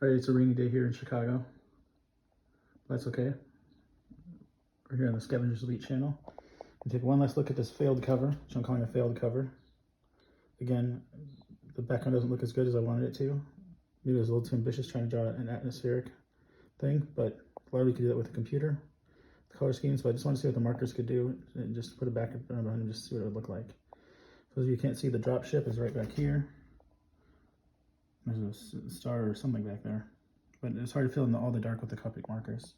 All right, it's a rainy day here in Chicago. That's okay. We're here on the Scavengers Elite channel. We'll take one last look at this failed cover, which I'm calling a failed cover. Again, the background doesn't look as good as I wanted it to. Maybe I was a little too ambitious trying to draw an atmospheric thing, but clearly you could do that with a computer, the color schemes. But I just want to see what the markers could do and just put it back behind and just see what it would look like. For those of you who can't see, the drop ship is right back here. There's a star or something back there, but it's hard to fill in all the dark with the Copic markers.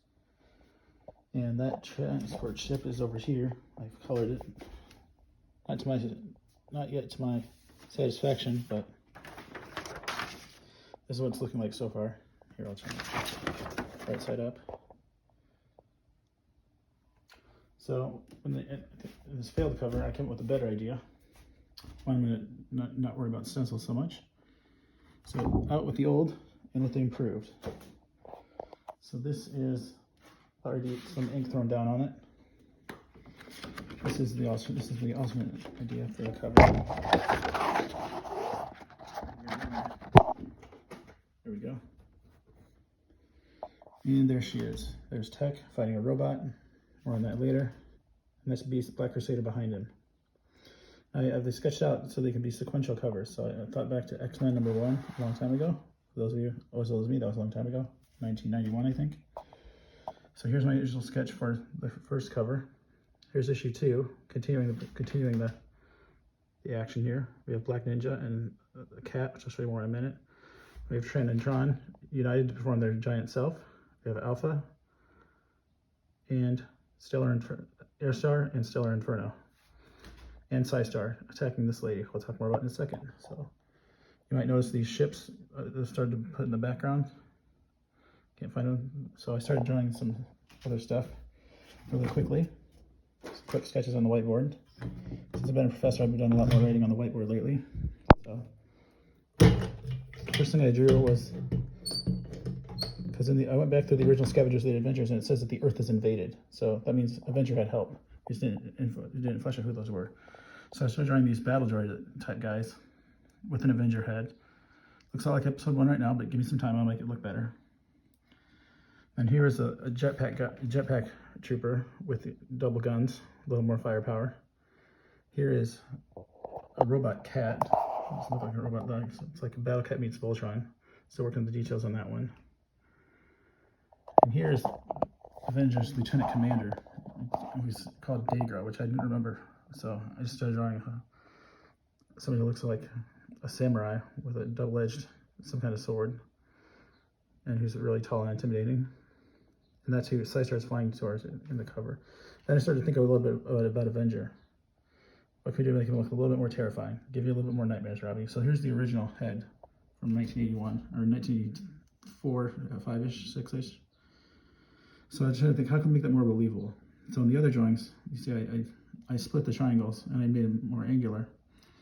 And that transport ship is over here. I've colored it, not yet to my satisfaction, but this is what it's looking like so far. Here, I'll turn it right side up. So in this failed cover, I came up with a better idea. I'm going to not worry about stencils so much. So out with the old and with the improved. So this is already some ink thrown down on it. This is the ultimate idea for the cover. There we go. And there she is. There's Tech fighting a robot. More on that later. And that's Beast, Black Crusader behind him. I have they sketched out so they can be sequential covers. So I thought back to X-Men #1 a long time ago. For those of you, as well as me, that was a long time ago. 1991, I think. So here's my original sketch for the first cover. Here's issue 2, continuing the action here. We have Black Ninja and a cat, which I'll show you more in a minute. We have Tran and Tron united to perform their giant self. We have Alpha and Airstar and Stellar Inferno. And Psystar attacking this lady. We'll talk more about in a second. So you might notice these ships started to put in the background. Can't find them. So I started drawing some other stuff really quickly. Some quick sketches on the whiteboard. Since I've been a professor, I've done a lot more writing on the whiteboard lately. So the first thing I drew was, because I went back to the original Scavengers Elite Adventures and it says that the Earth is invaded. So that means Avenger had help. He just didn't flesh out who those were. So I started drawing these battle droid type guys with an Avenger head. Looks all like episode 1 right now, but give me some time, I'll make it look better. And here is a jetpack trooper with double guns, a little more firepower. Here is a robot cat. It doesn't look like a robot dog. It's like a Battle Cat meets Voltron. Still working on the details on that one. And here's Avengers Lieutenant Commander. He's called Dagra, which I didn't remember. So I just started drawing somebody who looks like a samurai with a double-edged, some kind of sword. And who's really tall and intimidating. And that's who Psystar is flying towards in the cover. Then I started to think a little bit about Avenger. What could we do to make him look a little bit more terrifying? Give you a little bit more nightmares, Robbie. So here's the original head from 1981, or 1984, 5-ish, 6-ish. So I just tried to think, how can we make that more believable? So in the other drawings, you see I split the triangles and I made them more angular.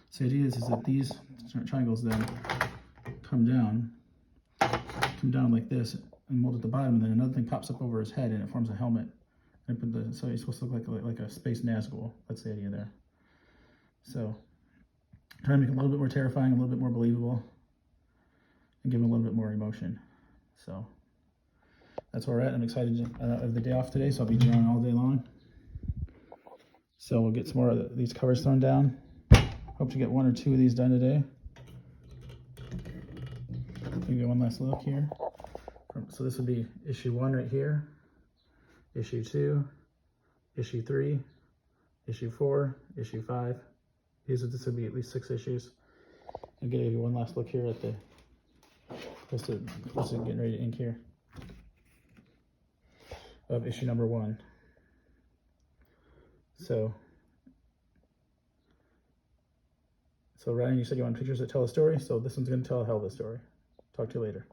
So the idea is that these triangles then come down like this and mold at the bottom, and then another thing pops up over his head and it forms a helmet. And so he's supposed to look like a space Nazgul. That's the idea there. So try to make it a little bit more terrifying, a little bit more believable, and give him a little bit more emotion. So that's where we're at. I'm excited. I have the day off today, so I'll be drawing all day long. So we'll get some more of these covers thrown down. Hope to get 1 or 2 of these done today. Give you one last look here. So this would be issue 1 right here, issue 2, issue 3, issue 4, issue 5. This would be at least 6 issues. And give you one last look here at the close to getting ready to ink here of issue #1. So Ryan, you said you want pictures that tell a story, so this one's going to tell a hell of a story. Talk to you later.